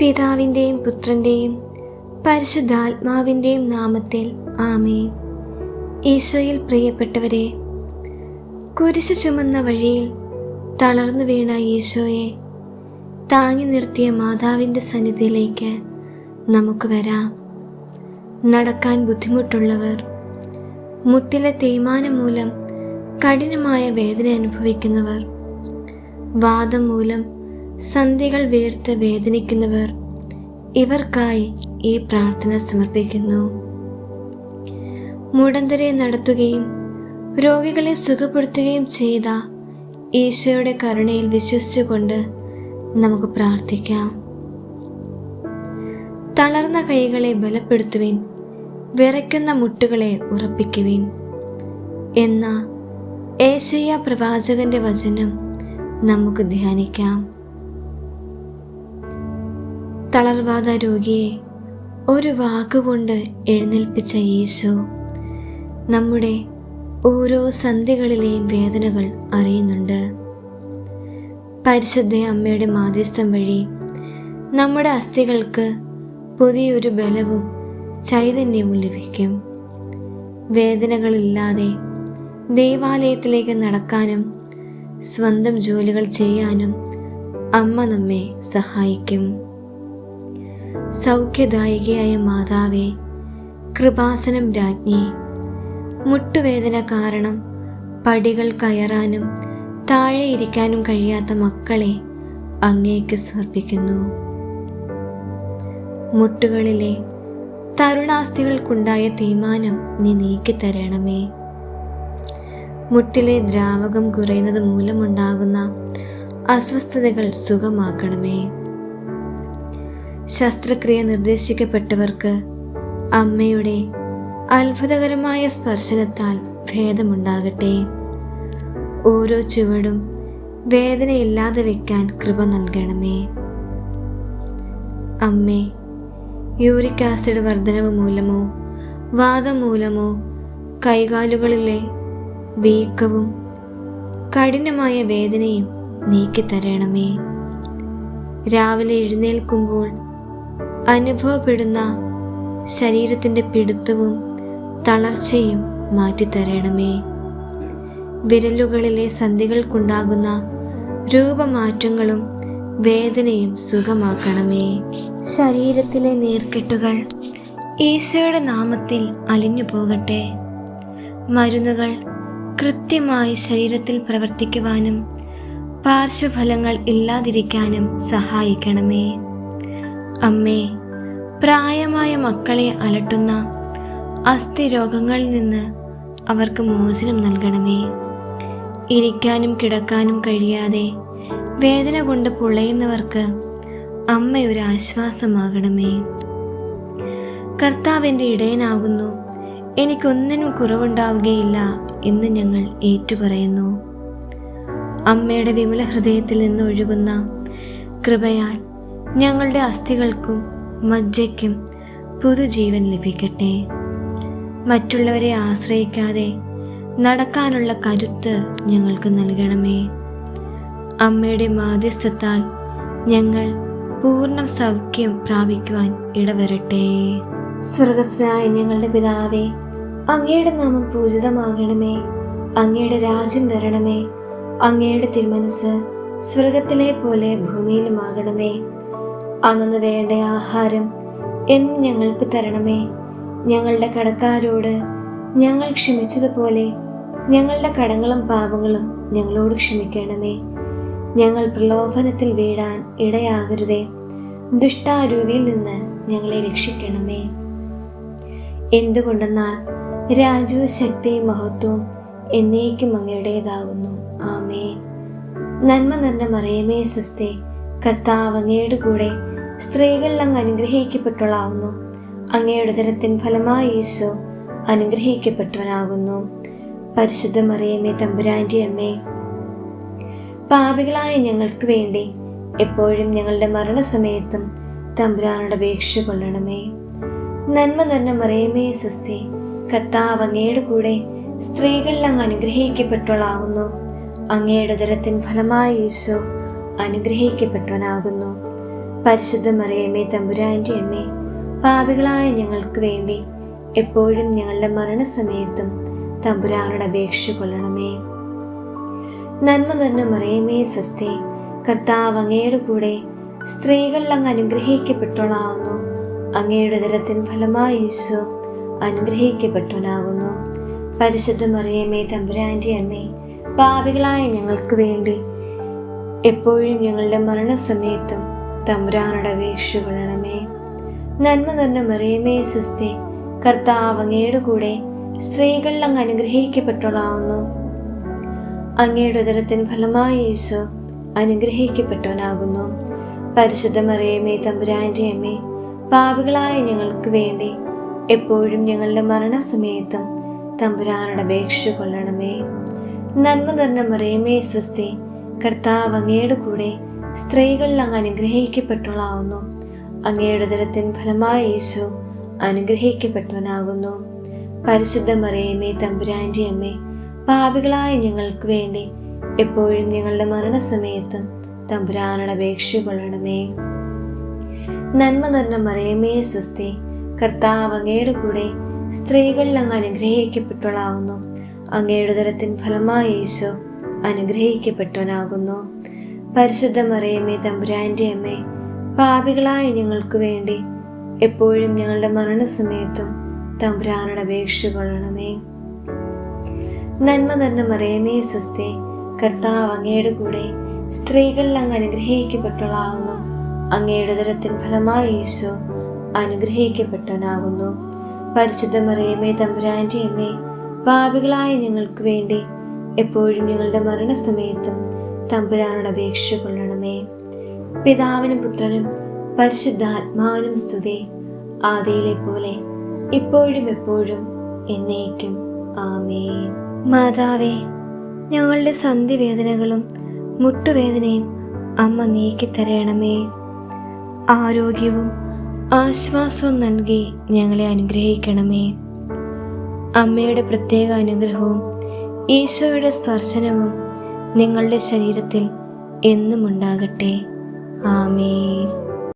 പിതാവിൻ്റെയും പുത്രൻ്റെയും പരിശുദ്ധാത്മാവിൻ്റെയും നാമത്തിൽ ആമേൻ. ഈശോയിൽ പ്രിയപ്പെട്ടവരെ, കുരിശു ചുമന്ന വഴിയിൽ തളർന്നു വീണ ഈശോയെ താങ്ങി നിർത്തിയ മാതാവിൻ്റെ സന്നിധിയിലേക്ക് നമുക്ക് വരാം. നടക്കാൻ ബുദ്ധിമുട്ടുള്ളവർ, മുട്ടിലെ തേയ്മാനം മൂലം കഠിനമായ വേദന അനുഭവിക്കുന്നവർ, വാദം മൂലം സന്ധികൾ വീർത്ത് വേദനിക്കുന്നവർ, ഇവർക്കായി ഈ പ്രാർത്ഥന സമർപ്പിക്കുന്നു. മുടന്തരെ നടത്തുകയും രോഗികളെ സുഖപ്പെടുത്തുകയും ചെയ്ത ഈശോയുടെ കരുണയിൽ വിശ്വസിച്ചുകൊണ്ട് നമുക്ക് പ്രാർത്ഥിക്കാം. തളർന്ന കൈകളെ ബലപ്പെടുത്തുവിൻ, വിറയ്ക്കുന്ന മുട്ടുകളെ ഉറപ്പിക്കുവിൻ എന്ന യേശയ്യാ പ്രവാചകന്റെ വചനം നമുക്ക് ധ്യാനിക്കാം. തളർവാദ രോഗിയെ ഒരു വാക്കുകൊണ്ട് എഴുന്നേൽപ്പിച്ച യേശു നമ്മുടെ ഓരോ സന്ധികളിലെയും വേദനകൾ അറിയുന്നുണ്ട്. പരിശുദ്ധ അമ്മയുടെ മാധ്യസ്ഥം വഴി നമ്മുടെ അസ്ഥികൾക്ക് പുതിയൊരു ബലവും ചൈതന്യവും ലഭിക്കും. വേദനകളില്ലാതെ ദൈവാലയത്തിലേക്ക് നടക്കാനും സ്വന്തം ജോലികൾ ചെയ്യാനും അമ്മ നമ്മെ സഹായിക്കും. സൗഖ്യദായികയായ മാതാവേ, കൃപാസനം രാജ്ഞി, മുട്ടുവേദന കാരണം പടികൾ കയറാനും താഴെ ഇരിക്കാനും കഴിയാത്ത മക്കളെ അങ്ങേക്ക് സമർപ്പിക്കുന്നു. മുട്ടുകളിലെ തരുണാസ്ഥികൾക്കുണ്ടായ തേയ്മാനം നീ നീക്കിത്തരണമേ. മുട്ടിലെ ദ്രാവകം കുറയുന്നത് മൂലമുണ്ടാകുന്ന അസ്വസ്ഥതകൾ സുഖമാക്കണമേ. ശസ്ത്രക്രിയ നിർദ്ദേശിക്കപ്പെട്ടവർക്ക് അമ്മയുടെ അത്ഭുതകരമായ സ്പർശനത്താൽ ഭേദമുണ്ടാകട്ടെ. ഓരോ ചുവടും വേദനയില്ലാതെ വയ്ക്കാൻ കൃപ നൽകണമേ. അമ്മേ, യൂറിക് ആസിഡ് വർധനവ് മൂലമോ വാദം മൂലമോ കൈകാലുകളിലെ വീക്കവും കഠിനമായ വേദനയും നീക്കിത്തരണമേ. രാവിലെ എഴുന്നേൽക്കുമ്പോൾ അനുഭവപ്പെടുന്ന ശരീരത്തിൻ്റെ പിടുത്തവും തളർച്ചയും മാറ്റിത്തരണമേ. വിരലുകളിലെ സന്ധികൾക്കുണ്ടാകുന്ന രൂപമാറ്റങ്ങളും വേദനയും സുഖമാക്കണമേ. ശരീരത്തിലെ നീർക്കെട്ടുകൾ ഈശോയുടെ നാമത്തിൽ അലിഞ്ഞു പോകട്ടെ. മരുന്നുകൾ കൃത്യമായി ശരീരത്തിൽ പ്രവർത്തിക്കുവാനും പാർശ്വഫലങ്ങൾ ഇല്ലാതിരിക്കാനും സഹായിക്കണമേ. അമ്മേ, പ്രായമായ മക്കളെ അലട്ടുന്ന അസ്ഥിരോഗങ്ങളിൽ നിന്ന് അവർക്ക് മോചനം നൽകണമേ. ഇരിക്കാനും കിടക്കാനും കഴിയാതെ വേദന കൊണ്ട് പുളയുന്നവർക്ക് അമ്മയൊരു ആശ്വാസമാകണമേ. കർത്താവിൻ്റെ ഇടയനാകുന്നു, എനിക്കൊന്നിനും കുറവുണ്ടാവുകയില്ല എന്ന് ഞങ്ങൾ ഏറ്റുപറയുന്നു. അമ്മയുടെ വിമല ഹൃദയത്തിൽ നിന്ന് ഒഴുകുന്ന കൃപയാൽ ഞങ്ങളുടെ അസ്ഥികൾക്കും മജ്ജയ്ക്കും പുതുജീവൻ ലഭിക്കട്ടെ. മറ്റുള്ളവരെ ആശ്രയിക്കാതെ നടക്കാനുള്ള കരുത്ത് ഞങ്ങൾക്ക് നൽകണമേ. അമ്മയുടെ മാധ്യസ്ഥത്താൽ ഞങ്ങൾ പൂർണ്ണ സൗഖ്യം പ്രാപിക്കുവാൻ ഇടവരട്ടെ. സ്വർഗസ്ഥനായ ഞങ്ങളുടെ പിതാവേ, അങ്ങയുടെ നാമം പൂജിതമാകണമേ. അങ്ങയുടെ രാജ്യം വരണമേ. അങ്ങയുടെ തിരുമനസ് സ്വർഗത്തിലെ പോലെ ഭൂമിയിലുമാകണമേ. അന്നു വേണ്ട ആഹാരം എന്നും ഞങ്ങൾക്ക് തരണമേ. ഞങ്ങളുടെ കടക്കാരോട് ഞങ്ങൾ ക്ഷമിച്ചതുപോലെ ഞങ്ങളുടെ കടങ്ങളും പാപങ്ങളും ഞങ്ങളോട് ക്ഷമിക്കണമേ. ഞങ്ങൾ പ്രലോഭനത്തിൽ വീഴാൻ ഇടയാകരുതേ. ദുഷ്ടാരൂപിയിൽ നിന്ന് ഞങ്ങളെ രക്ഷിക്കണമേ. എന്തുകൊണ്ടെന്നാൽ രാജ്യവും ശക്തിയും മഹത്വവും എന്നേക്കും അങ്ങയുടേതാകുന്നു. ആമേൻ. നന്മ നിറഞ്ഞ മറിയമേ സ്വസ്തി, കർത്താവ് അങ്ങയുടെ കൂടെ സ്ത്രീകളിൽ അങ്ങ് അനുഗ്രഹിക്കപ്പെട്ടവളാവുന്നു. അങ്ങയുടെ ഉദരത്തിൻ ഫലമായി യേശു അനുഗ്രഹിക്കപ്പെട്ടവനാകുന്നു. പരിശുദ്ധ മറിയമേ, തമ്പുരാൻ്റെ അമ്മേ, പാപികളായ ഞങ്ങൾക്ക് വേണ്ടി എപ്പോഴും ഞങ്ങളുടെ മരണസമയത്തും തമ്പുരാനോട് അപേക്ഷ കൊള്ളണമേ. നന്മ നിറഞ്ഞ മറിയമേ സ്വസ്തി, കർത്താവ് അങ്ങയുടെ കൂടെ സ്ത്രീകളിൽ അങ്ങ് അനുഗ്രഹിക്കപ്പെട്ടവളാകുന്നു. അങ്ങയുടെ ഉദരത്തിൻ ഫലമായി യേശു അനുഗ്രഹിക്കപ്പെട്ടവനാകുന്നു. പരിശുദ്ധ മറിയമേ തമ്പുരാൻ്റെ അമ്മേ, പാപികളായ ഞങ്ങൾക്ക് വേണ്ടി എപ്പോഴും ഞങ്ങളുടെ മരണസമയത്തും തമ്പുരാനോട് അപേക്ഷ കൊള്ളണമേ. നന്മ നിറഞ്ഞ മറിയമേ സ്വസ്തി, കർത്താവ് അങ്ങയുടെ കൂടെ സ്ത്രീകൾ അങ്ങ് അനുഗ്രഹിക്കപ്പെട്ടവളാകുന്നു. അങ്ങയുടെ ഉദരത്തിൻ ഫലമായി ഈശോ അനുഗ്രഹിക്കപ്പെട്ടവനാകുന്നു. പരിശുദ്ധ മറിയമേ തമ്പുരാൻ്റെ അമ്മേ, പാപികളായ ഞങ്ങൾക്ക് വേണ്ടി എപ്പോഴും ഞങ്ങളുടെ മരണസമയത്തും തമ്പുരാനോട് അപേക്ഷ കൊള്ളണമേ. നന്മ നിറഞ്ഞ മറിയമേ സ്വസ്തി, കർത്താവ് അങ്ങയുടെ കൂടെ സ്ത്രീകൾ അങ്ങ് അനുഗ്രഹിക്കപ്പെട്ടവളാവുന്നു. അങ്ങയുടെ ഉദരത്തിൻ ഫലമായി ഈശോ അനുഗ്രഹിക്കപ്പെട്ടവനാകുന്നു. പരിശുദ്ധ മറിയമേ തമ്പുരാൻ്റെ അമ്മേ, പാപികളായ ഞങ്ങൾക്ക് വേണ്ടി എപ്പോഴും ഞങ്ങളുടെ മരണസമയത്തും തമ്പുരാനോട് അപേക്ഷ കൊള്ളണമേ. നന്മ നിറഞ്ഞ മറിയമേ സ്വസ്തി, കർത്താവ് അങ്ങയുടെ കൂടെ സ്ത്രീകൾ അങ്ങ് അനുഗ്രഹിക്കപ്പെട്ടവളാവുന്നു. അങ്ങയുടെ ഉദരത്തിൻ ഫലമായി ഈശോ അനുഗ്രഹിക്കപ്പെട്ടവനാകുന്നു. പരിശുദ്ധ മറിയമേ തമ്പുരാൻ്റെ അമ്മേ, പാപികളായ ഞങ്ങൾക്ക് വേണ്ടി എപ്പോഴും ഞങ്ങളുടെ മരണസമയത്തും തമ്പുരാനോട് അപേക്ഷ കൊള്ളണമേ. നന്മ നിറഞ്ഞ മറിയമേ സ്വസ്തി, കർത്താവ് അങ്ങയുടെ കൂടെ സ്ത്രീകൾ അങ്ങ് അനുഗ്രഹിക്കപ്പെട്ടവളാവുന്നു. അങ്ങയുടെ ഉദരത്തിൻ ഫലമായി ഈശോ അനുഗ്രഹിക്കപ്പെട്ടവനാകുന്നു. പരിശുദ്ധ മറിയമേ തമ്പുരാൻ്റെ അമ്മേ, പാപികളായ ഞങ്ങൾക്ക് വേണ്ടി എപ്പോഴും ഞങ്ങളുടെ മരണസമയത്തും തമ്പുരാനോട് അപേക്ഷ കൊള്ളണമേ. നന്മ നിറഞ്ഞ മറിയമേ സ്വസ്തി, കർത്താവ് അങ്ങയുടെ കൂടെ സ്ത്രീകൾ അങ്ങ് അനുഗ്രഹിക്കപ്പെട്ടവളാകുന്നു. അങ്ങയുടെ ഉദരത്തിൻ ഫലമായി ഈശോ അനുഗ്രഹിക്കപ്പെട്ടവനാകുന്നു. പരിശുദ്ധ മറിയമേ തമ്പുരാൻ്റെ അമ്മേ, പാപികളായ ഞങ്ങൾക്ക് വേണ്ടി എപ്പോഴും ഞങ്ങളുടെ മരണസമയത്തും തമ്പുരാനോട് അപേക്ഷ കൊള്ളണമേ. പിതാവിനും പുത്രനും പരിശുദ്ധാത്മാവിനും സ്തുതി, ആദിയിലെ പോലെ ഇപ്പോഴും എപ്പോഴും എന്നേക്കും ആമേൻ. മാതാവേ, ഞങ്ങളുടെ സന്ധിവേദനകളും മുട്ടുവേദനയും അമ്മ നീക്കിത്തരയണമേ. ആരോഗ്യവും ആശ്വാസവും നൽകി ഞങ്ങളെ അനുഗ്രഹിക്കണമേ. അമ്മയുടെ പ്രത്യേക അനുഗ്രഹവും ഈശോയുടെ സ്പർശനവും നിങ്ങളുടെ ശരീരത്തിൽ എന്നും ഉണ്ടാകട്ടെ. ആമേൻ.